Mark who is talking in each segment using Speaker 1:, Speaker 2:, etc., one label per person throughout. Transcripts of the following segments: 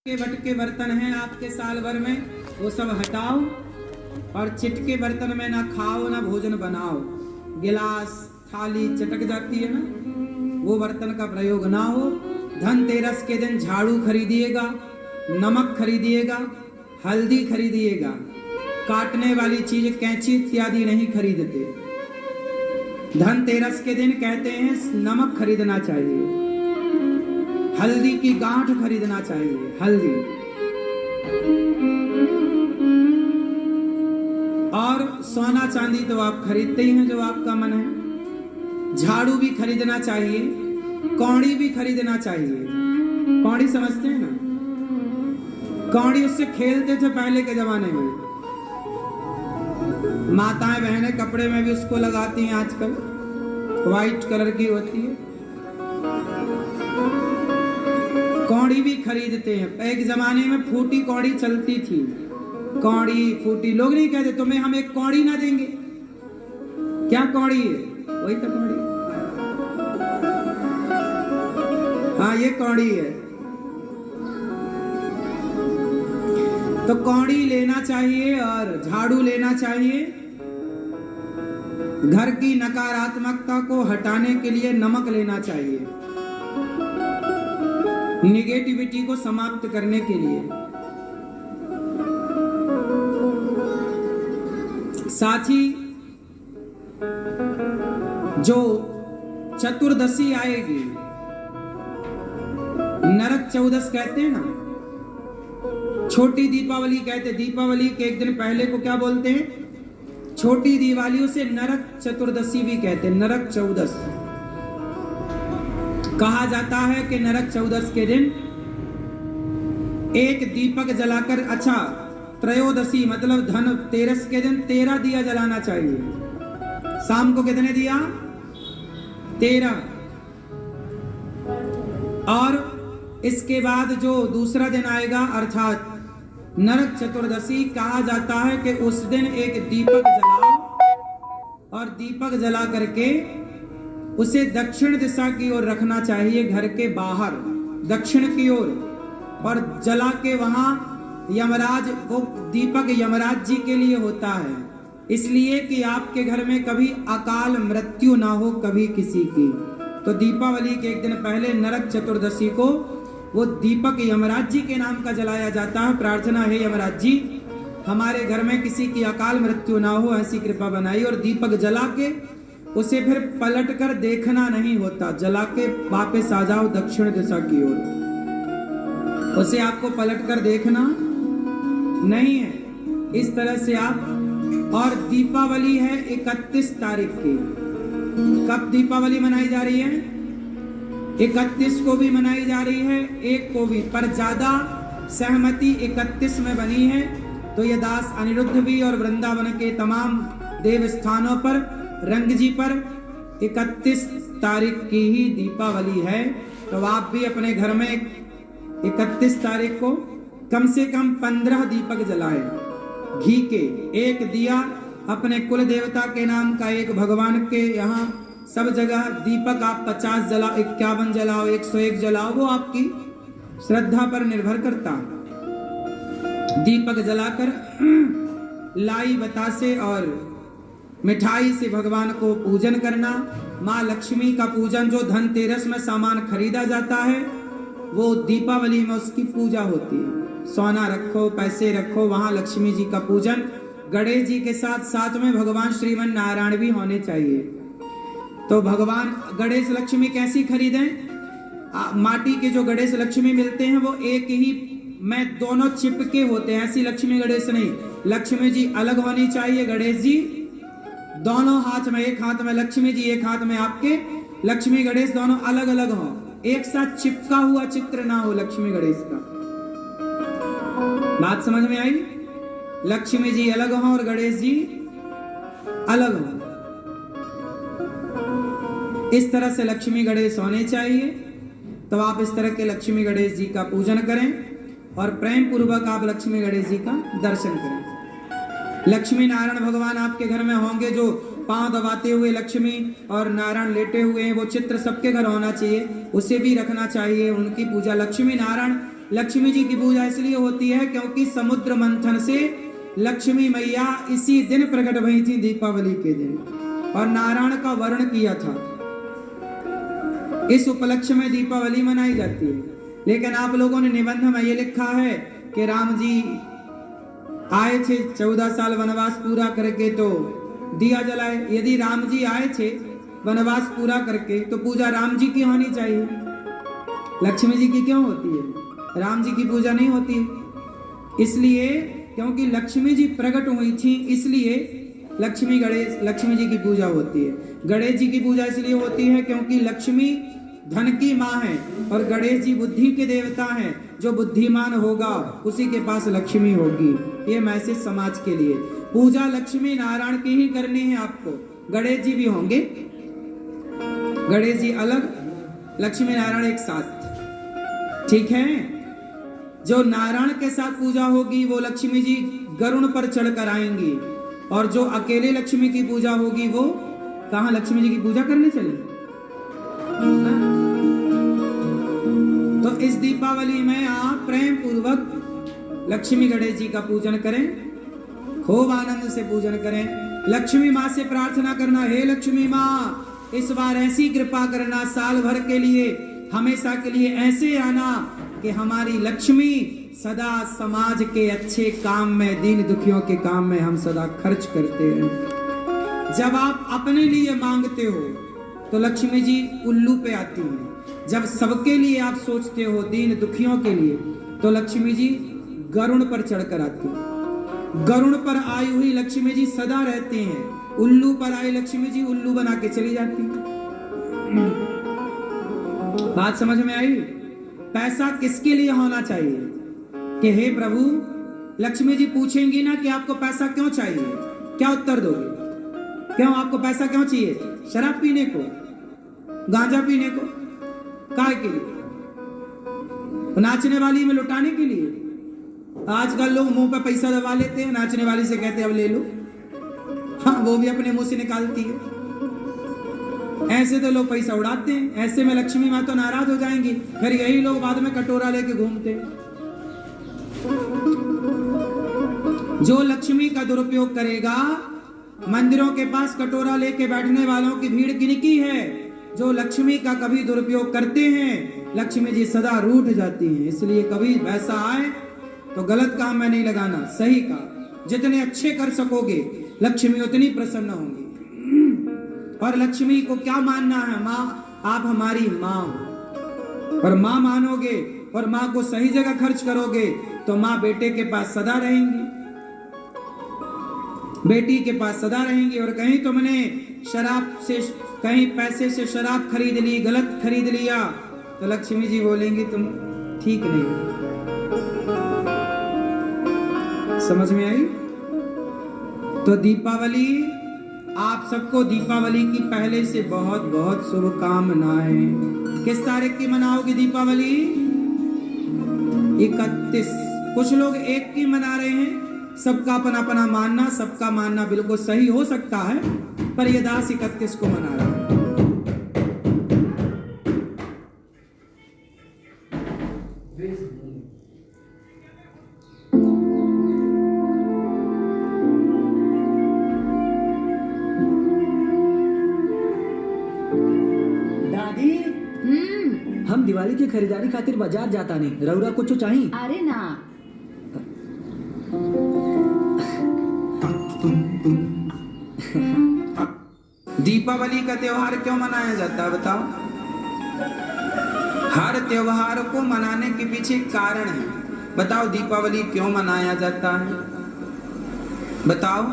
Speaker 1: के बटके बर्तन हैं आपके साल भर में, वो सब हटाओ और चिटके बर्तन में ना खाओ ना भोजन बनाओ। गिलास थाली चटक जाती है ना, वो बर्तन का प्रयोग ना हो। धनतेरस के दिन झाड़ू खरीदिएगा, नमक खरीदिएगा, हल्दी खरीदिएगा। काटने वाली चीज कैंची इत्यादि नहीं खरीदते। धनतेरस के दिन कहते हैं नमक खरीदना चाहिए, हल्दी की गांठ खरीदना चाहिए, हल्दी। और सोना चांदी तो आप खरीदते ही हैं जो आपका मन है। झाड़ू भी खरीदना चाहिए, कौड़ी भी खरीदना चाहिए। कौड़ी समझते हैं ना, कौड़ी उससे खेलते थे पहले के जमाने में। माताएं बहनें कपड़े में भी उसको लगाती हैं आजकल, व्हाइट कलर की होती है। कौड़ी भी खरीदते हैं। एक जमाने में फूटी कौड़ी चलती थी, कौड़ी फूटी। लोग नहीं कहते तुम्हें हम एक कौड़ी ना देंगे। क्या कौड़ी है? वही तो कौड़ी। हाँ ये कौड़ी है। तो कौड़ी लेना चाहिए और झाड़ू लेना चाहिए। घर की नकारात्मकता को हटाने के लिए नमक लेना चाहिए, निगेटिविटी को समाप्त करने के लिए। साथ ही जो चतुर्दशी आएगी, नरक चौदस कहते हैं ना, छोटी दीपावली कहते। दीपावली के एक दिन पहले को क्या बोलते हैं? छोटी दिवाली, उसे नरक चतुर्दशी भी कहते हैं, नरक चौदस। कहा जाता है कि नरक चौदस के दिन एक दीपक जलाकर, अच्छा त्रयोदशी मतलब धनतेरस के दिन 13 दिया जलाना चाहिए। शाम को कितने दिया? 13। और इसके बाद जो दूसरा दिन आएगा अर्थात नरक चतुर्दशी, कहा जाता है कि उस दिन एक दीपक जलाओ और दीपक जला करके उसे दक्षिण दिशा की ओर रखना चाहिए, घर के बाहर दक्षिण की ओर। और जला के वहां यमराज, वो दीपक यमराज जी के लिए होता है, इसलिए कि आपके घर में कभी अकाल मृत्यु ना हो कभी किसी की। तो दीपावली के एक दिन पहले नरक चतुर्दशी को वो दीपक यमराज जी के नाम का जलाया जाता है। प्रार्थना है यमराज जी हमारे घर में किसी की अकाल मृत्यु ना हो, ऐसी कृपा बनाई। और दीपक जला के उसे फिर पलट कर देखना नहीं होता, जला के वापस आ जाओ दक्षिण दिशा की ओर, उसे आपको पलट कर देखना नहीं है। इस तरह से आप। और दीपावली है 31 तारीख की। कब दीपावली मनाई जा रही है? 31 को भी मनाई जा रही है, 1 को भी, पर ज्यादा सहमति 31 में बनी है। तो ये दास अनिरुद्ध भी और वृंदावन के तमाम देव स्थानों पर, रंग जी पर 31 तारीख की ही दीपावली है। तो आप भी अपने घर में 31 तारीख को कम से कम 15 दीपक जलाएं, घी के। एक दिया अपने कुल देवता के नाम का, एक भगवान के यहाँ। सब जगह दीपक आप 50 जलाओ, 51 जलाओ, 101 जलाओ, वो आपकी श्रद्धा पर निर्भर करता। दीपक जलाकर लाई बतासे और मिठाई से भगवान को पूजन करना। माँ लक्ष्मी का पूजन, जो धनतेरस में सामान खरीदा जाता है, वो दीपावली में उसकी पूजा होती है। सोना रखो, पैसे रखो, वहां लक्ष्मी जी का पूजन। गणेश जी के साथ साथ में भगवान श्रीमन नारायण भी होने चाहिए। तो भगवान गणेश लक्ष्मी कैसी खरीदें? माटी के जो गणेश लक्ष्मी मिलते हैं वो एक ही में दोनों चिपके होते हैं, ऐसी लक्ष्मी गणेश नहीं। लक्ष्मी जी अलग होनी चाहिए, गणेश जी दोनों हाथ में, एक हाथ में लक्ष्मी जी, एक हाथ में आपके लक्ष्मी गणेश, दोनों अलग अलग हो, एक साथ चिपका हुआ चित्र ना हो लक्ष्मी गणेश का। बात समझ में आई? लक्ष्मी जी अलग हो और गणेश जी अलग हो। इस तरह से लक्ष्मी गणेश होने चाहिए। तो आप इस तरह के लक्ष्मी गणेश जी का पूजन करें और प्रेम पूर्वक आप लक्ष्मी गणेश जी का दर्शन करें। लक्ष्मी नारायण भगवान आपके घर में होंगे, जो पांव दबाते हुए लक्ष्मी और नारायण लेटे हुए हैं, वो चित्र सबके घर होना चाहिए, उसे भी रखना चाहिए। उनकी पूजा, लक्ष्मी नारायण लक्ष्मी जी की पूजा इसलिए होती है क्योंकि समुद्र मंथन से लक्ष्मी मैया इसी दिन प्रकट हुई थी, दीपावली के दिन, और नारायण का वर्ण किया था। इस उपलक्ष्य में दीपावली मनाई जाती है। लेकिन आप लोगों ने निबंध में ये लिखा है कि राम जी आए थे 14 साल वनवास पूरा करके तो दिया जलाए। यदि राम जी आए थे वनवास पूरा करके तो पूजा राम जी की होनी चाहिए, लक्ष्मी जी की क्यों होती है? राम जी की पूजा नहीं होती। इसलिए क्योंकि लक्ष्मी जी प्रकट हुई थी, इसलिए लक्ष्मी जी की पूजा होती है। गणेश जी की पूजा इसलिए होती है क्योंकि लक्ष्मी धन की माँ है और गणेश जी बुद्धि के देवता हैं। जो बुद्धिमान होगा उसी के पास लक्ष्मी होगी। ये मैसेज समाज के लिए। पूजा लक्ष्मी नारायण की ही करनी है आपको। गणेश जी भी होंगे, गणेश जी अलग, लक्ष्मी नारायण एक साथ, ठीक है। जो नारायण के साथ पूजा होगी वो लक्ष्मी जी गरुड़ पर चढ़कर आएंगी, और जो अकेले लक्ष्मी की पूजा होगी वो कहां लक्ष्मी जी की पूजा करने चले। तो इस दीपावली में आप प्रेम पूर्वक लक्ष्मी गणेश जी का पूजन करें, खूब आनंद से पूजन करें। लक्ष्मी माँ से प्रार्थना करना, हे लक्ष्मी माँ इस बार ऐसी कृपा करना, साल भर के लिए हमेशा के लिए ऐसे आना कि हमारी लक्ष्मी सदा समाज के अच्छे काम में, दीन दुखियों के काम में हम सदा खर्च करते हैं। जब आप अपने लिए मांगते हो तो लक्ष्मी जी उल्लू पे आती हैं। जब सबके लिए आप सोचते हो, दीन दुखियों के लिए, तो लक्ष्मी जी गरुड़ पर चढ़कर आती हैं। गरुड़ पर आई हुई लक्ष्मी जी सदा रहती हैं। उल्लू पर आई लक्ष्मी जी उल्लू बना के चली जाती हैं। बात समझ में आई? पैसा किसके लिए होना चाहिए कि हे प्रभु, लक्ष्मी जी पूछेंगी ना कि आपको पैसा क्यों चाहिए, क्या उत्तर दोगे? क्यों आपको पैसा क्यों चाहिए? शराब पीने को, गांजा पीने को, काय के लिए? नाचने वाली में लुटाने के लिए? आजकल लोग मुंह पे पैसा दबा लेते हैं, नाचने वाली से कहते हैं अब ले लो। हाँ, वो भी अपने मुंह से निकालती है। ऐसे तो लोग पैसा उड़ाते हैं। ऐसे में लक्ष्मी माँ तो नाराज हो जाएंगी, फिर यही लोग बाद में कटोरा लेके घूमते हैं। जो लक्ष्मी का दुरुपयोग करेगा, मंदिरों के पास कटोरा लेके बैठने वालों की भीड़ किनकी है। जो लक्ष्मी का कभी दुरुपयोग करते हैं, लक्ष्मी जी सदा रूठ जाती हैं। इसलिए कभी वैसा आए तो गलत काम में नहीं लगाना, सही का। जितने अच्छे कर सकोगे लक्ष्मी उतनी प्रसन्न होंगी। और लक्ष्मी को क्या मानना है? माँ, आप हमारी माँ हो, और माँ मानोगे और माँ को सही जगह खर्च करोगे तो माँ बेटे के पास सदा रहेंगी, बेटी के पास सदा रहेंगी। और कहीं तुमने शराब से, कहीं पैसे से शराब खरीद ली, गलत खरीद लिया, तो लक्ष्मी जी बोलेंगी तुम ठीक नहीं। समझ में आई? तो दीपावली, आप सबको दीपावली की पहले से बहुत बहुत शुभकामनाएं। किस तारीख की मनाओगे दीपावली? 31। कुछ लोग 1 की मना रहे हैं। सबका अपना अपना मानना, सबका मानना बिल्कुल सही हो सकता है, पर ये दास 31 को मना रहा है।
Speaker 2: हम दिवाली की खरीदारी खातिर बाजार जाता नहीं, रउरा कुछ चाहिए?
Speaker 3: अरे ना,
Speaker 1: दीपावली का त्योहार क्यों मनाया जाता है बताओ? हर त्योहार को मनाने के पीछे कारण है। बताओ दीपावली क्यों मनाया जाता है? बताओ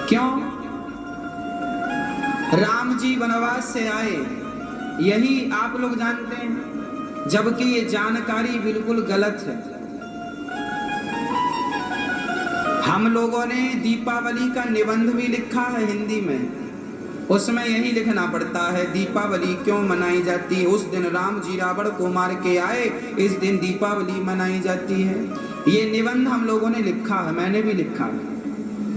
Speaker 1: क्यों? राम जी वनवास से आए, यही आप लोग जानते हैं, जबकि ये जानकारी बिल्कुल गलत है। हम लोगों ने दीपावली का निबंध भी लिखा है हिंदी में, उसमें यही लिखना पड़ता है दीपावली क्यों मनाई जाती है। उस दिन राम जी रावण को मार के आए, इस दिन दीपावली मनाई जाती है। ये निबंध हम लोगों ने लिखा है, मैंने भी लिखा है।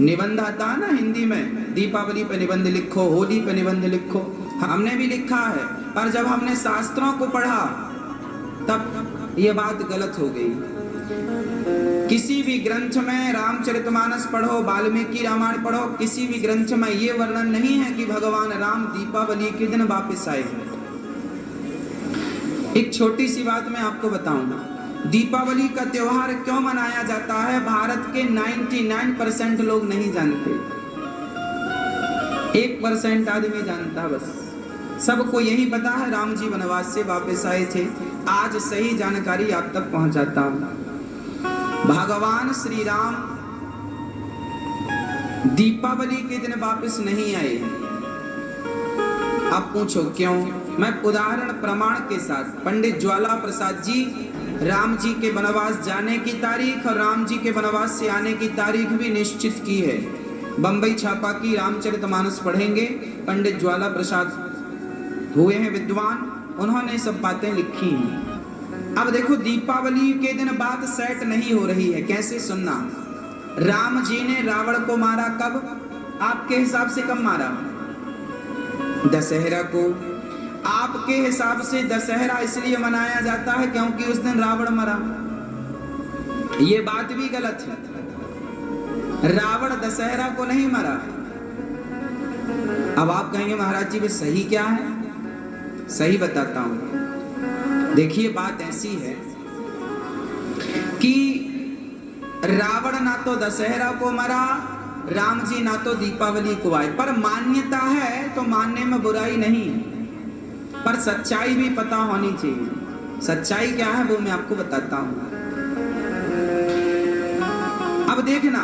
Speaker 1: निबंध आता है ना हिंदी में, दीपावली पे निबंध लिखो, होली पे निबंध लिखो, हमने भी लिखा है। पर जब हमने शास्त्रों को पढ़ा तब ये बात गलत हो गई। किसी भी ग्रंथ में रामचरितमानस पढ़ो, वाल्मीकि रामायण पढ़ो, किसी भी ग्रंथ में ये वर्णन नहीं है कि भगवान राम दीपावली के दिन वापस आए। एक छोटी सी बात मैं आपको बताऊंगा, दीपावली का त्योहार क्यों मनाया जाता है, भारत के 99% लोग नहीं जानते, 1% आदमी जानता। बस सबको यही पता है राम जी वनवास से वापस आए थे। आज सही जानकारी आप तक पहुंचाता हूं। भगवान श्री राम दीपावली के दिन वापस नहीं आए। अब पूछो क्यों? मैं उदाहरण प्रमाण के साथ, पंडित ज्वाला प्रसाद जी राम जी के वनवास जाने की तारीख और राम जी के वनवास से आने की तारीख भी निश्चित की है। बंबई छापा की रामचरितमानस पढ़ेंगे, पंडित ज्वाला प्रसाद हुए हैं विद्वान, उन्होंने सब बातें लिखी हैं। अब देखो दीपावली के दिन बात सेट नहीं हो रही है। कैसे? सुनना। राम जी ने रावण को मारा कब? आपके हिसाब से कब मारा? दशहरा को। आपके हिसाब से दशहरा इसलिए मनाया जाता है क्योंकि उस दिन रावण मरा। ये बात भी गलत है। रावण दशहरा को नहीं मरा। अब आप कहेंगे महाराज जी वे सही क्या है? सही बताता हूं। देखिए बात ऐसी है कि रावण ना तो दशहरा को मरा, राम जी ना तो दीपावली को आए, पर मान्यता है तो मानने में बुराई नहीं, पर सच्चाई भी पता होनी चाहिए। सच्चाई क्या है वो मैं आपको बताता हूं। अब देखना,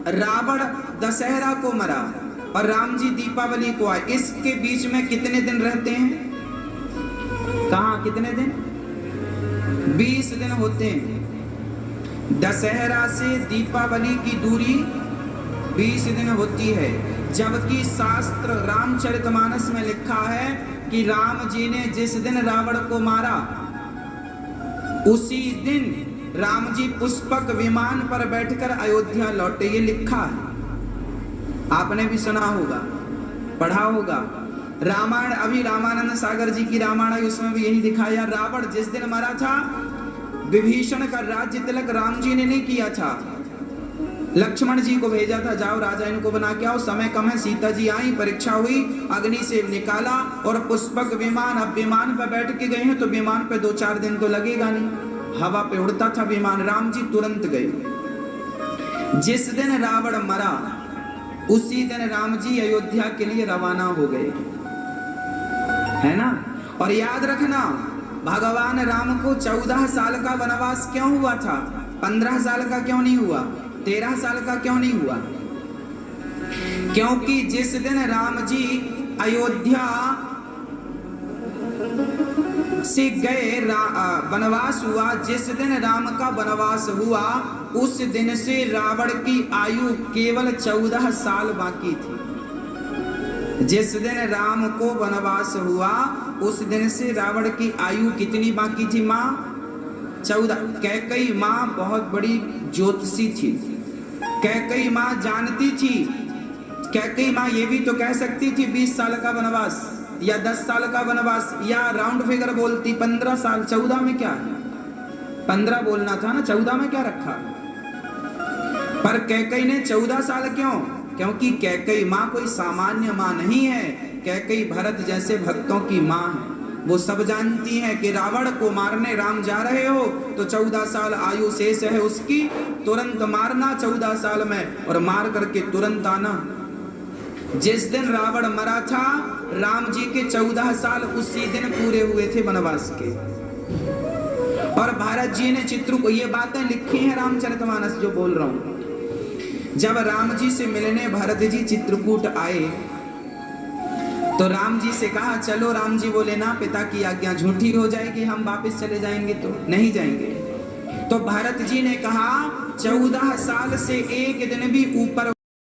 Speaker 1: रावण दशहरा को मरा और राम जी दीपावली को आए, इसके बीच में कितने दिन रहते हैं? कहाँ कितने दिन? 20 दिन होते हैं। दशहरा से दीपावली की दूरी 20 दिन होती है, जबकि शास्त्र रामचरितमानस में लिखा है कि राम जी ने जिस दिन रावण को मारा उसी दिन राम जी पुष्पक विमान पर बैठकर अयोध्या लौटे। ये लिखा है, आपने भी सुना होगा, पढ़ा होगा। रामायण, अभी रामानंद सागर जी की रामायण है, उसमें भी यही दिखाया। रावण जिस दिन मरा था, विभीषण का राज्य तिलक राम जी ने नहीं किया था, लक्ष्मण जी को भेजा था, जाओ राजा इनको बना के आओ, समय कम है। सीता जी आई, परीक्षा हुई, अग्नि से निकाला और पुष्पक विमान। अब विमान पर बैठ के गए हैं तो विमान पे 2-4 दिन तो लगेगा नहीं, हवा पे उड़ता था विमान। राम जी तुरंत गए। जिस दिन रावण मरा उसी दिन राम जी अयोध्या के लिए रवाना हो गए, है ना। और याद रखना, भगवान राम को 14 साल का वनवास क्यों हुआ था? 15 साल का क्यों नहीं हुआ? 13 साल का क्यों नहीं हुआ? क्योंकि जिस दिन राम जी अयोध्या से गए, वनवास हुआ, जिस दिन राम का वनवास हुआ उस दिन से रावण की आयु केवल 14 साल बाकी थी। जिस दिन राम को वनवास हुआ उस दिन से रावण की आयु कितनी बाकी थी माँ? 14। कैकई माँ बहुत बड़ी ज्योतिषी थी। कैकई माँ जानती थी, कैकई माँ ये भी तो कह सकती थी 20 साल का वनवास या 10 साल का वनवास, या राउंड फिगर बोलती 15 साल। 14 में क्या है? 15 बोलना था ना, 14 में क्या रखा? पर कैकई ने 14 साल क्यों? क्योंकि कैकई माँ कोई सामान्य माँ नहीं है। कैकई भरत जैसे भक्तों की माँ है। वो सब जानती है कि रावण को मारने राम जा रहे हो तो 14 साल आयु शेष है उसकी, तुरंत मारना 14 साल में और मार करके तुरंत आना। जिस दिन रावण मरा था राम जी के 14 साल उसी दिन पूरे हुए थे वनवास के। और भारत जी ने चित्रकूट, ये बातें लिखी हैं रामचरितमानस जो बोल रहा हूं। जब राम जी से मिलने भरत जी चित्रकूट आए तो राम जी से कहा चलो। राम जी बोले ना, पिता की आज्ञा झूठी हो जाएगी, हम वापस चले जाएंगे तो नहीं जाएंगे। तो भरत जी ने कहा 14 साल से एक दिन भी ऊपर